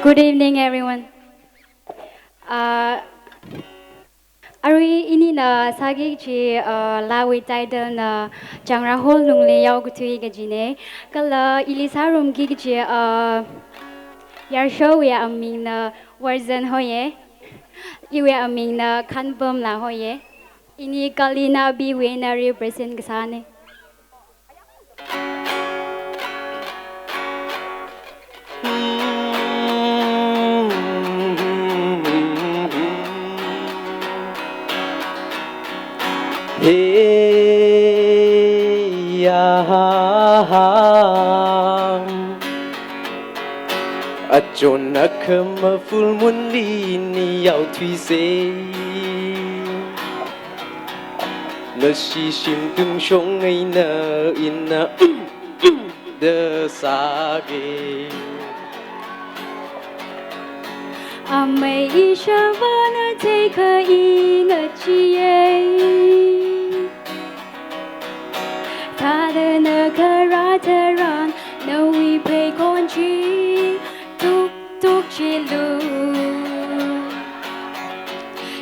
Good evening, everyone. Uh, Ari ini na sagi ji lawi title na jangra hol nung le yau gutui ga jine kala ilisa room gi ji yar show ya aming na version hoye iwe aming na kanbom la hoye ini kali na bi we na represent gsane. Hey ya Achon akama full moon li ni yao thui se Na shi shim tung shong ai na in na de sa ge Amay ishavana take a ingachiye Tadana karataran no we pay conchi tuk tuk chilu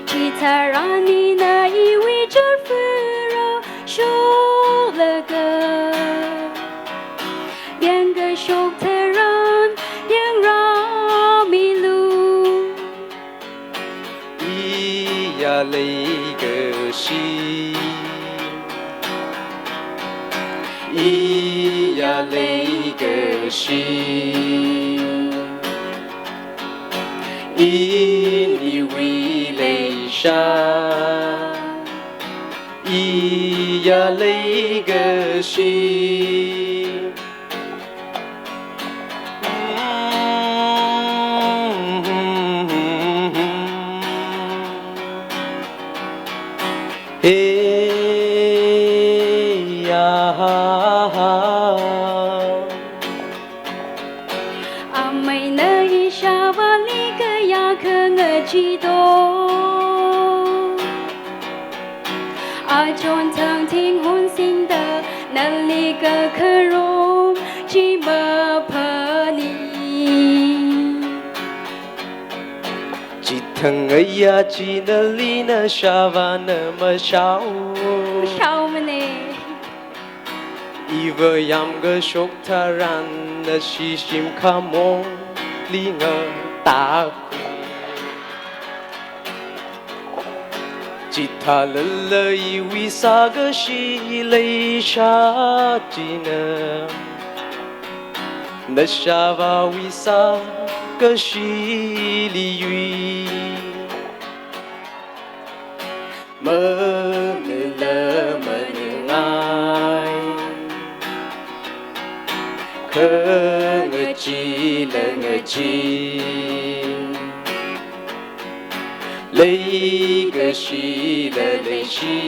Chitarani na iwi jarfuro sholaga Yanga shok teran yang ramilu Ya lei ge shi ya lei ge shi ni wi lei sha ya lei ge shi Hey ya Amay na ishavali kaya kangachito Ajon tang ting hun sing da nalika karom chima pani Chithang ya chi na li na shavana ma shao Sao mane Iva yam ga shok taran na shi shim kamong li nga ta Chitha la wi sa ga shi lei sha chi na shava wi sa ga shi li wi mơ lơ mơ ngai khơ ngơ chi lơ ngơ chi lấy gơ shi lơ lấy shi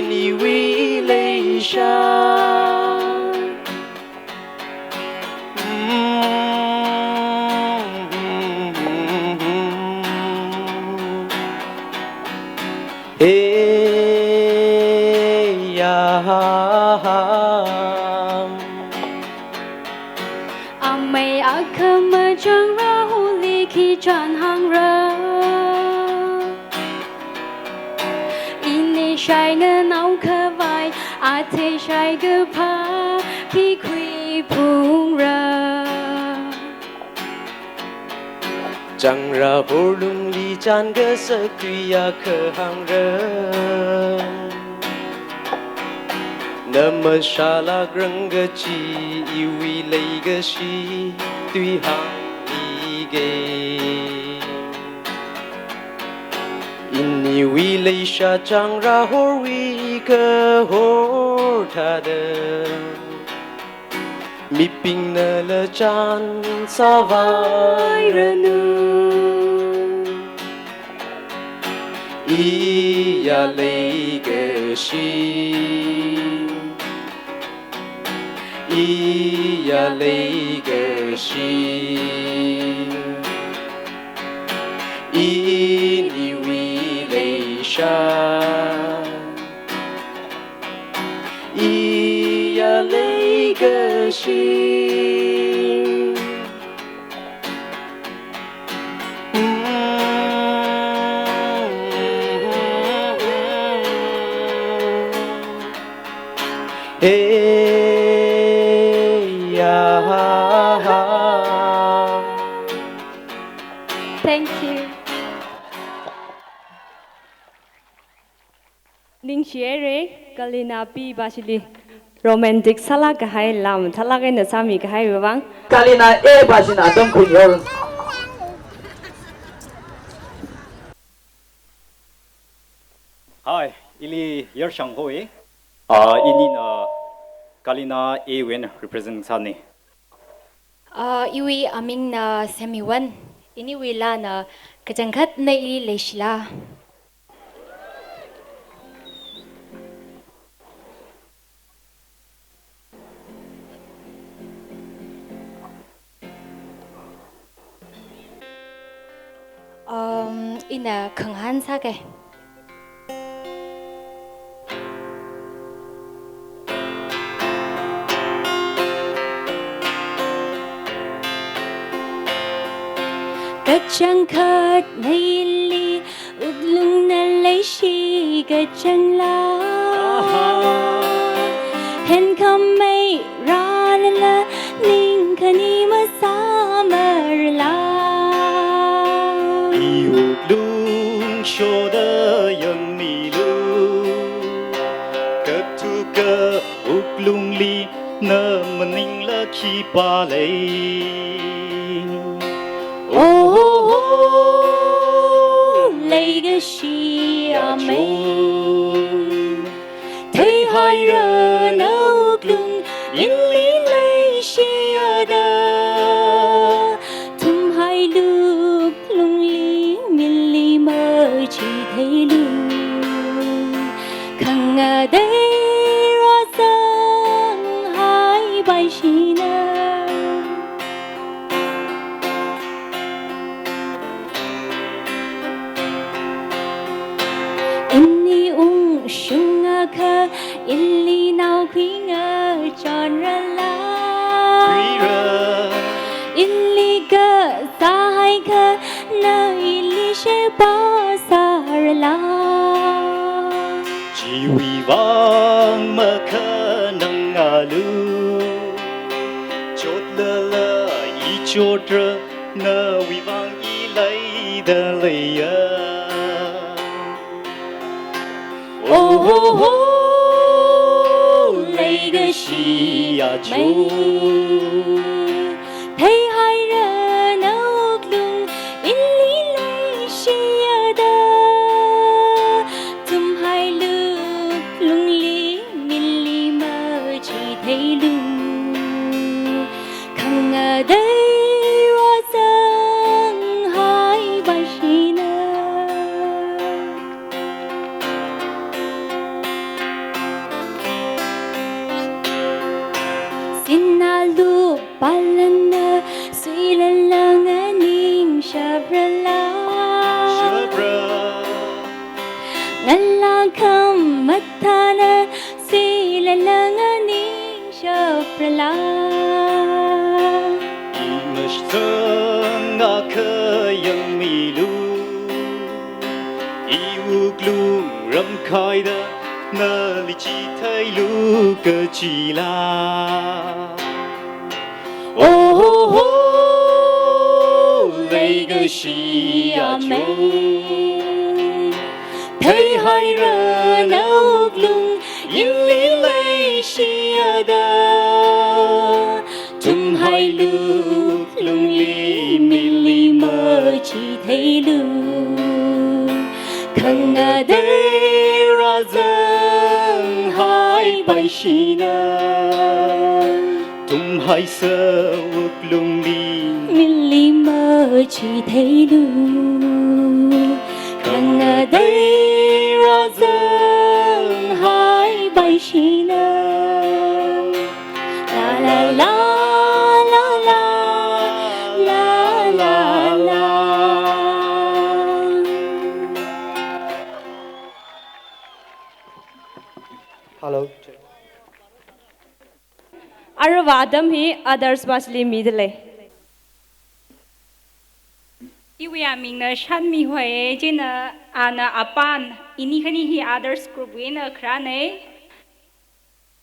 ni wi lấy sha Hey ya Amay akama jang rahuli ki chan hang ra Ini shai nga nau ka vai ate shai ga pa ki kui pung ra Chẳng ra bồ lung li chan ga sa quy ya khờ hang ra Nama sha la grang ga chi iwi lei ga shi tùy hang i ge Inni wi lei sha chẳng ra hor wi ka hor tha da Mi ping na la chan sa vai ra nu ya lei ge shi ya lei ge shi ni wi lei sha ya lei 个心。哎呀 Thank you. Ning Shere, Kalina Pi Basili, Romantic Salak Hai Lam, Talak and the Sami Hai Wang. Kalina e basina Tangkhul yor. Hi, ili yer shang hoi. Ini na Kalina A win representing Sani. Iwi aming na semiwan. Ini wila na kajangkat na ililay sila. Ina Khangahan sake. Kajangkat na ili uglung na lay si Lungchan Laa. Hen kamay ralala ning kanima samarla. 一屋龙说的ยัง迷路，ketika uklung li na meningla ki balay. Oh, lấy cái gì à mấy thấy hai rờ nấu lung yên lý lấy gì à đờ thum hai lúc lung lý min lý mơ chỉ thấy lung khăng ở đây ra sân hai bài gì nè. Inni shunga ka illi nao kwinga genre la illi ka sahai ka na illi she ba sar la chỉ vì vang mà khả năng alu chốt lơ ý chốt rơ na vì vang ý lấy đờ lấy oh lấy cái gì mấy thấy hai rờ nấu lung illi lấy gì ở đó thum hai lúc lung lý min lý mơ chỉ thấy lung khăng ở đây ra sân hai bài gì nè. Sinalu palana suilala ning shabrala ngala kam matana silala ning shabrala imashang aka yang milu iu glum ram khai da na li chi thai lu cơ chi la oh lấy cái gì à mấy thấy hai rờ nấu lung yên lý lấy gì à đờ thum hai lúc lung lý min lý mơ chỉ thấy lung khăng ở đây ra dần hai bài gì nè. tum hai sơ uk lung đi Min lý mơ chỉ thấy lung khăng ở đây ra dần hai bài gì nè. La la la la la la la la. Hello. Arava Adam hi others basli midle. Iwi aming na shan mi hoye jina ana apan ini kani hi others group wina krane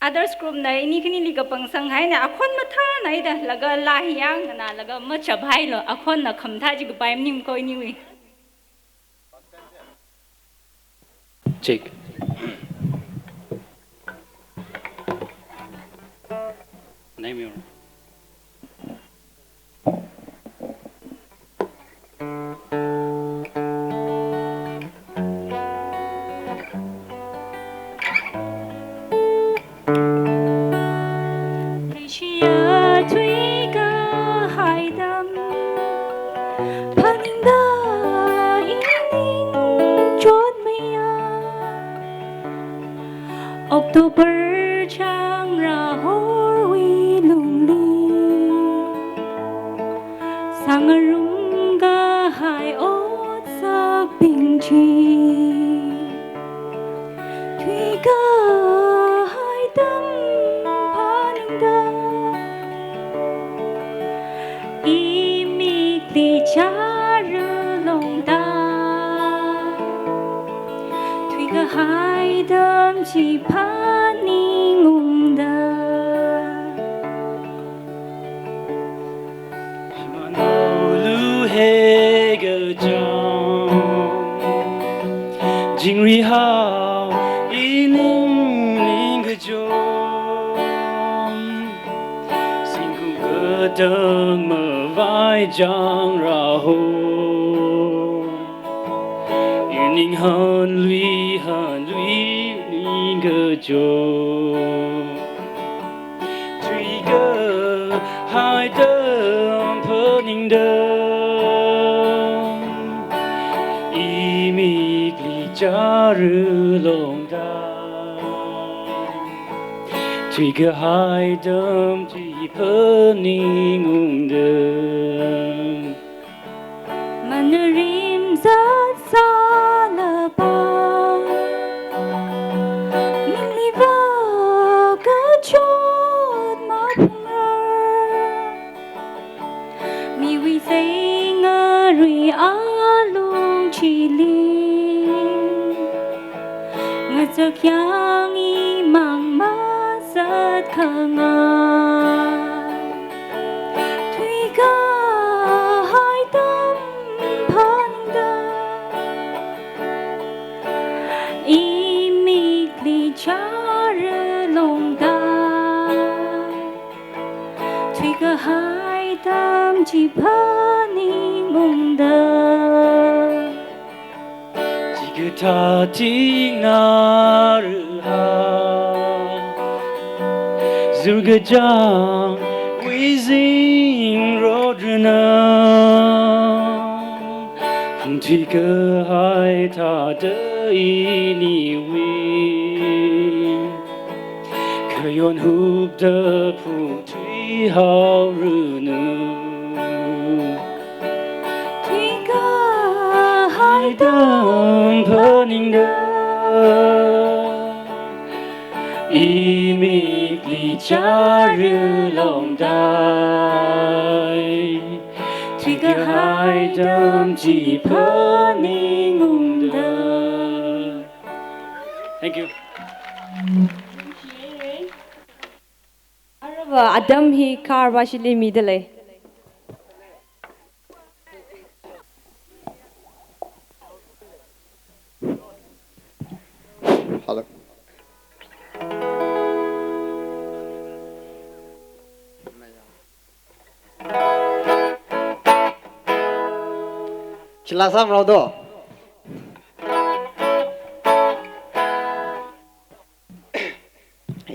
others group na ini kani liga pangsang hai na akhon matha na ida laga lahiang na laga macha bhai lo akhon na khamtha ji baim nim koi niwi check name your October chang ra hor wi lung li sangarum ga hai ot sa ping chi thủy ga hai tâm phan da i mi li cha ru long da thủy ga hai tâm chi phan ni ngung da lu he ge jong jing ri hao yi ling ling ge jong xin ku ge deng me vai jang ra ho yu ning han lui ling ge jong thủy ge hai deng phe ning deng y mi li cha rư long da thủy ge hai deng chỉ phe ning ung deng man rim rất xa là ba mình li vào cái chốt mà phung mi vi say ngơ rui a lung chi li ngơ cho kyang i mang ma rất Khangahan thủy ga hai tâm phan da i mi li cha rư long da thủy ga hai tâm chi phan ni ngung da chỉ cứ tha tiếng na rư ha dù cái trang quý dinh rô rư na không thủy cơ hai tha đỡ y ni vi cơ yon hụp đỡ phụ thủy hao rư nư thủy ga hai tâm phe ning đơ y mi li cha rư long dai thủy ga hai tâm chỉ phe ning ung đơ. Thank you. Arava Adam hi kar basli midle. Hello. Chila sam rau do.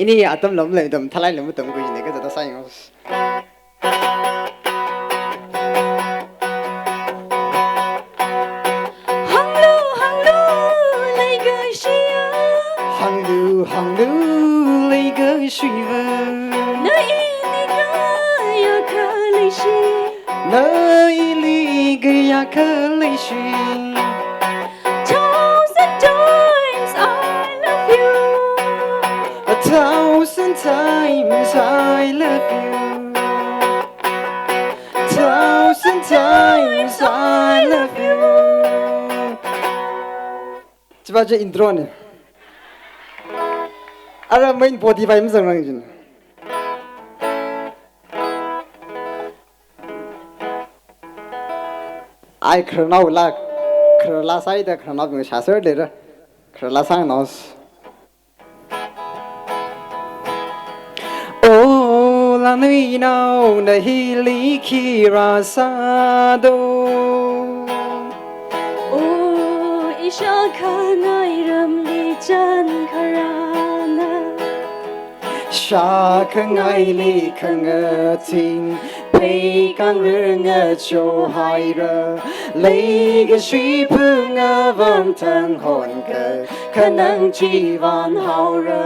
Ini atam lom le dam thalai lom tam ko ne ka jata sai ngos. hang lu lấy cái xia Hang lu lấy cái suy vơ. nơi ini ga ya ka lấy xi Nơi ly cái ya cơ lấy suy. thousand times I love you A thousand times times I love you. Thousand times I love you. Coba aja intro nih. Ada main Spotify macam orang ini. Ai kerana ulah kerana saya dah kerana punya syasar dera kerana saya nos. Oh, la nui nau na hili kira sado. Oh, isha khangai ram li chan kharana. Sha khangai li khanga ting. Pei kang nga cho hai ra lấy cái suy phương vang thang hồn cơ khả năng chi van hao ra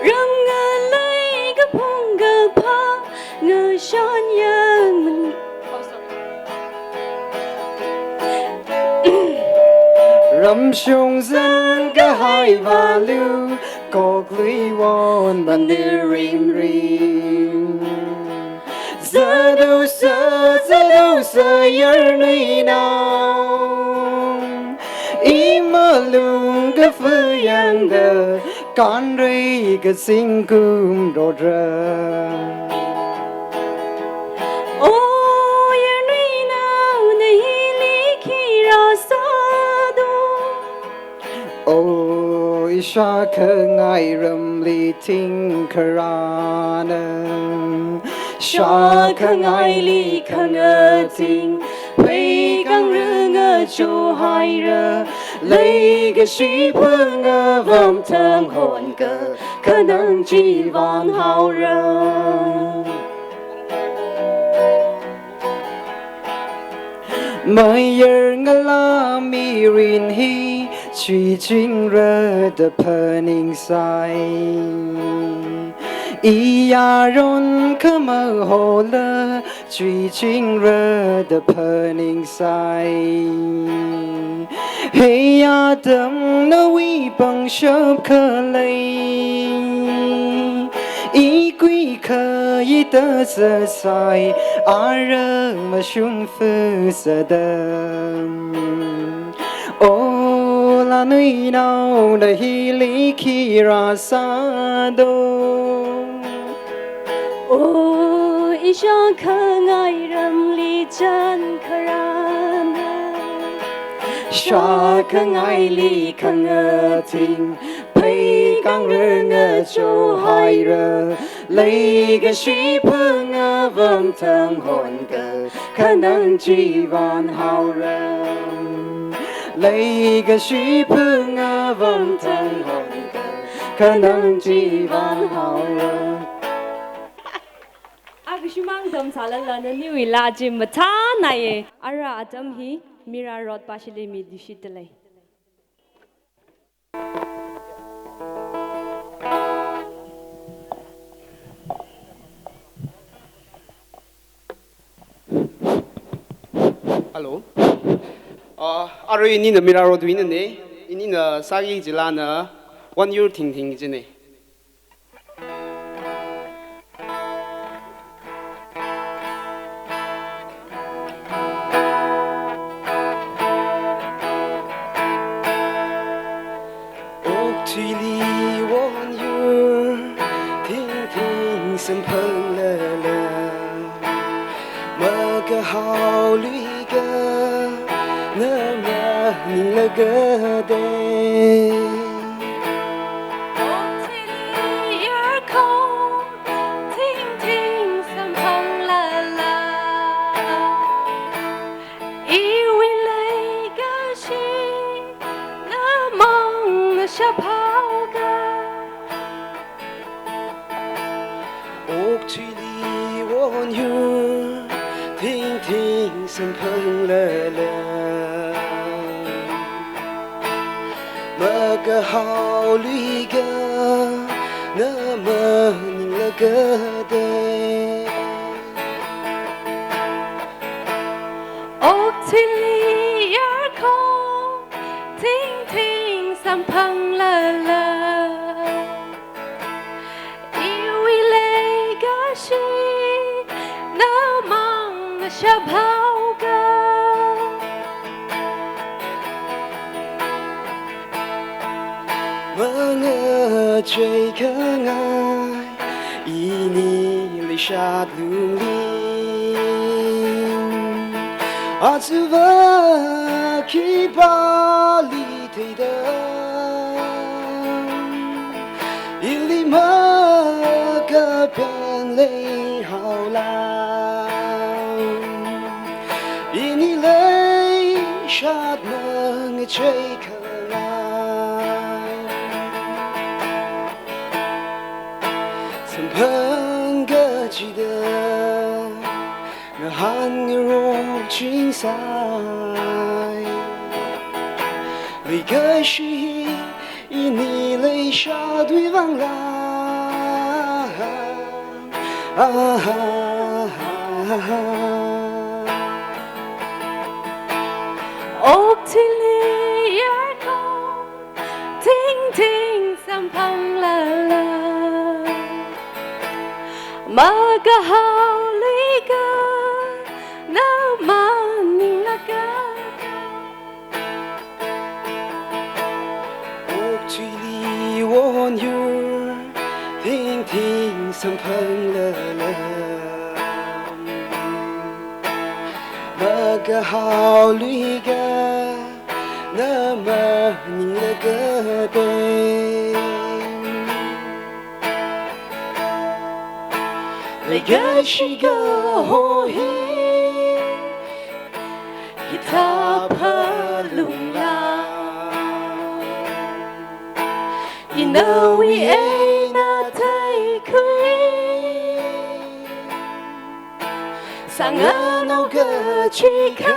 Ram nga lấy cái phong cơ pa ngờ son yang mình. Ram sung dân cái hai và lưu có lưỡi vòn bàn đưa rim rim giờ đâu sợ yar nuôi nào ý mơ lung cái phương yang đờ con rơi cái sinh cung đồ ra. Oh, yar nuôi nào này lý khi ra sa đô. Oh, isha khangai ram li ting karana. Sha khangai li khanga ting. Pei kang nga cho hai ra. Lấy cái suy phương vang thang hồn cơ. Khả năng chi van hao ra. Mai yer ngala mi rin hi truy chinh ra the burning sai iya ron kama hola truy chinh ra the burning sai hey adam na wi bang shop kha lai ý quy khờ ý tơ sơ sai á rơ mà sung phư sơ đâm ô là nuôi nào đã hi lý khi ra xa đô. Oh, isha khangai ram li chan kharana. Sha khangai li khanga ting. Pei kang nga cho hai ra lấy cái suy phương vang thang hồn cơ khả năng chi van hao ra lấy cái suy phương vang thang hồn cơ khả năng chi van hao ra. Agishumang dom salala na ni wila jim mata na ye ara atam hi mira rod pasile mi dishitale. Hello. Aro ini na mira rod win ne. Ini na sagi jila na 1 year ting ting jine. 是跑个。我最可爱，以你泪下如林，阿兹瓦去巴里推的，一里马个变泪好啦，以你泪下我最可爱。很个记得，我喊你若竞赛，每个是以你泪下对方来，屋子里儿童听听三旁啦啦。Maga hauliga na manilaga屋子里我女儿听听三旁啦啦Maga hauliga na manilaga be那个是个火焰，一塔帕隆啦，一那位爱那太亏，上个那个去看，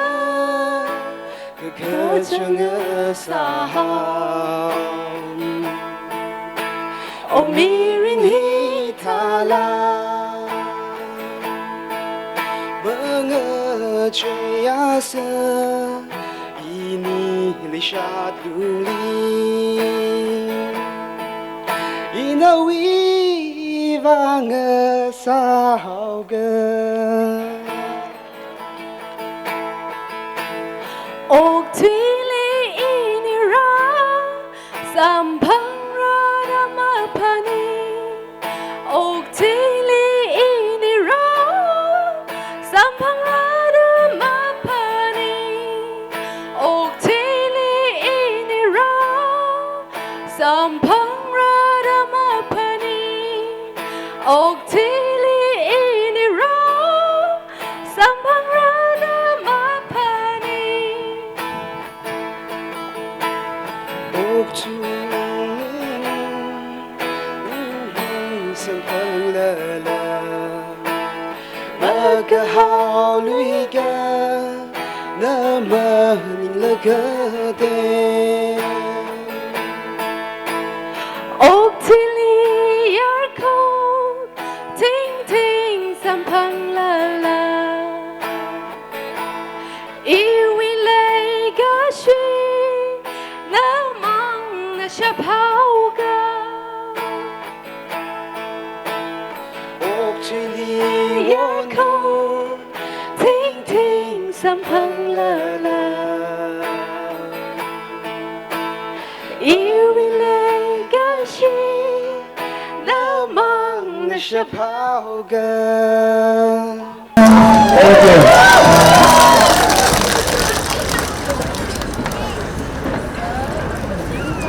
个整个撒好，哦米人一塔啦。我最亚瑟，以你泪下独立，以那威望我撒好个，屋子里一你让三旁让他们怕你，屋子里一你让。三旁人的马帕尼，屋子里一你让。三旁人的马帕尼，屋子里一你让。三旁人的马帕尼，屋子三旁啦啦。Maga hauliga na manilaga de屋子里儿童听听三旁啦啦，以为那个是那忙那小跑个。屋子里我女听听三旁啦啦，以为那个是那忙那是跑个。